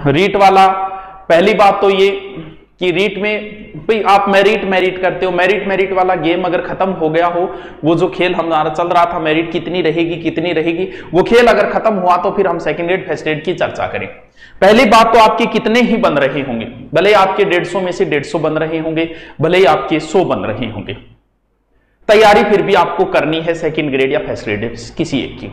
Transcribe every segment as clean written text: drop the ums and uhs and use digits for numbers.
रीट वाला, पहली बात तो ये कि रीट में भाई आप मेरिट करते हो, मेरिट वाला गेम अगर खत्म हो गया हो, वो जो खेल हमारा चल रहा था मेरिट कितनी रहेगी, वो खेल अगर खत्म हुआ तो फिर हम सेकंड ग्रेड फर्स्ट ग्रेड की चर्चा करें। पहली बात तो आपके कितने ही बन रहे होंगे, भले आपके 150 में से 150 बन रहे होंगे, भले ही आपके 100 बन रहे होंगे, तैयारी फिर भी आपको करनी है सेकंड ग्रेड या फर्स्ट ग्रेड किसी एक की।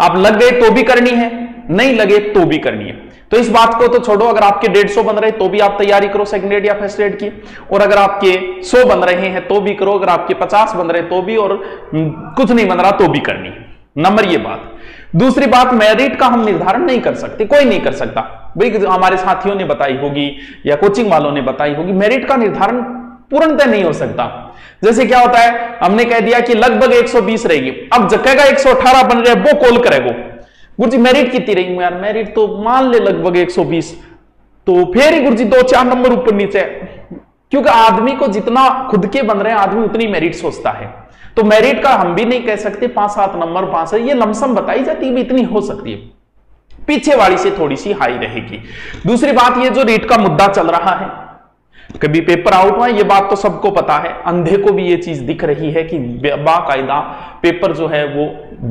आप लग गए तो भी करनी है, नहीं लगे तो भी करनी है। तो इस बात को तो छोड़ो, अगर आपके 150 बन रहे तो भी आप तैयारी करो सेकंड ग्रेड या फर्स्ट ग्रेड की, और अगर आपके 100 बन रहे हैं तो भी करो, अगर आपके 50 बन रहे तो भी, और कुछ नहीं बन रहा तो भी करनी है। नंबर ये बात। दूसरी बात, मेरिट का हम निर्धारण नहीं कर सकते, कोई नहीं कर सकता। भाई हमारे साथियों ने बताई होगी या कोचिंग वालों ने बताई होगी, मेरिट का निर्धारण पूर्णतः नहीं हो सकता। जैसे क्या होता है, हमने कह दिया कि लगभग 120 रहेगी, अब जगह 118 बन रहे वो कॉल करेगो, गुरुजी मेरिट कितनी रही यार, मेरिट तो मान ले लगभग 120, तो फिर ही गुरुजी 2-4 नंबर ऊपर नीचे, क्योंकि आदमी को जितना खुद के बन रहे हैं आदमी उतनी मेरिट सोचता है। तो मेरिट का हम भी नहीं कह सकते 5-7 नंबर 5 है, ये लमसम बताई जाती है, इतनी हो सकती है, पीछे वाली से थोड़ी सी हाई रहेगी। दूसरी बात, ये जो रीट का मुद्दा चल रहा है, कभी पेपर आउट हुआ, ये बात तो सबको पता है, अंधे को भी ये चीज दिख रही है कि बाकायदा पेपर जो है वो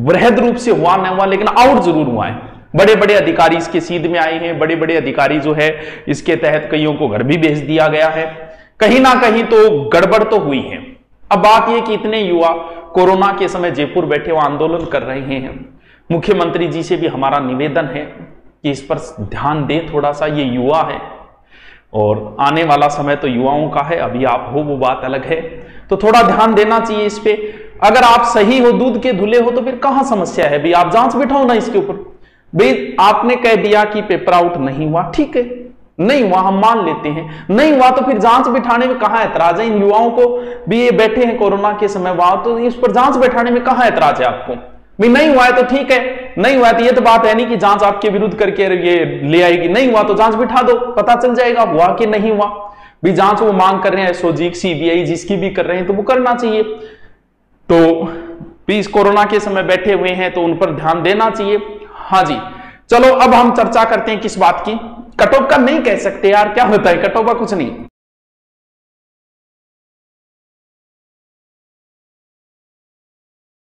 वृहद रूप से हुआ न हुआ, लेकिन आउट जरूर हुआ है। बड़े बड़े अधिकारी इसके सीध में आए हैं, बड़े बड़े अधिकारी जो है इसके तहत कईयों को घर भी भेज दिया गया है, कहीं ना कहीं तो गड़बड़ तो हुई है। अब बात यह कि इतने युवा कोरोना के समय जयपुर बैठे हुए आंदोलन कर रहे हैं, मुख्यमंत्री जी से भी हमारा निवेदन है कि इस पर ध्यान दें थोड़ा सा, ये युवा है और आने वाला समय तो युवाओं का है, अभी आप हो वो बात अलग है, तो थोड़ा ध्यान देना चाहिए इस पे। अगर आप सही हो, दूध के धुले हो, तो फिर कहां समस्या है भाई, आप जांच बिठाओ ना इसके ऊपर। भाई आपने कह दिया कि पेपर आउट नहीं हुआ, ठीक है, नहीं हुआ हम मान लेते हैं, नहीं हुआ तो फिर जांच बिठाने में कहां ऐतराज है। इन युवाओं को भी, ये बैठे हैं कोरोना के समय वहां, तो इस पर जांच बैठाने में कहां ऐतराज है आपको। भी नहीं हुआ है तो ठीक है, नहीं हुआ है तो ये तो बात है नहीं कि जांच आपके विरुद्ध करके ये ले आएगी, नहीं हुआ तो जांच बिठा दो, पता चल जाएगा हुआ कि नहीं हुआ। भी जांच वो मांग कर रहे हैं, एसओजी सीबीआई जिसकी भी कर रहे हैं, तो वो करना चाहिए। तो भी इस कोरोना के समय बैठे हुए हैं तो उन पर ध्यान देना चाहिए। हाँ जी, चलो अब हम चर्चा करते हैं किस बात की। कट ऑफ का नहीं कह सकते यार, क्या होता है कट ऑफ का कुछ नहीं,